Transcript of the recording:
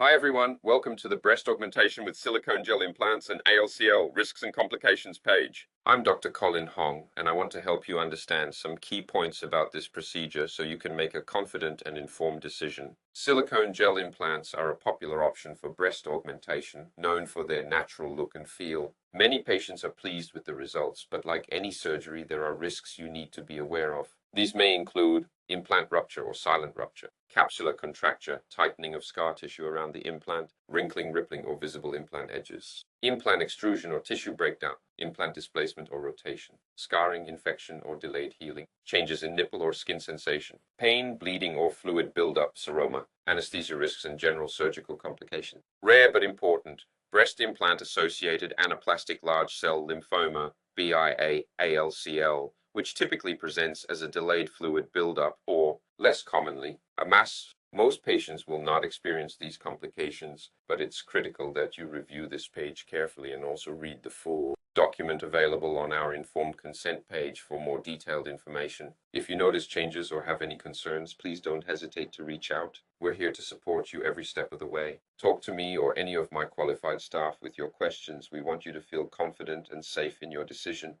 Hi everyone, welcome to the Breast Augmentation with Silicone Gel Implants and ALCL Risks and Complications page. I'm Dr. Colin Hong, and I want to help you understand some key points about this procedure so you can make a confident and informed decision. Silicone gel implants are a popular option for breast augmentation, known for their natural look and feel. Many patients are pleased with the results, but like any surgery, there are risks you need to be aware of. These may include implant rupture or silent rupture, capsular contracture, tightening of scar tissue around the implant, wrinkling, rippling, or visible implant edges, implant extrusion or tissue breakdown, implant displacement or rotation, scarring, infection, or delayed healing, changes in nipple or skin sensation, pain, bleeding, or fluid buildup, seroma, anesthesia risks, and general surgical complications. Rare but important, breast implant-associated anaplastic large cell lymphoma, BIA-ALCL, which typically presents as a delayed fluid buildup or, less commonly, a mass. Most patients will not experience these complications, but it's critical that you review this page carefully and also read the full document available on our informed consent page for more detailed information. If you notice changes or have any concerns, please don't hesitate to reach out. We're here to support you every step of the way. Talk to me or any of my qualified staff with your questions. We want you to feel confident and safe in your decision.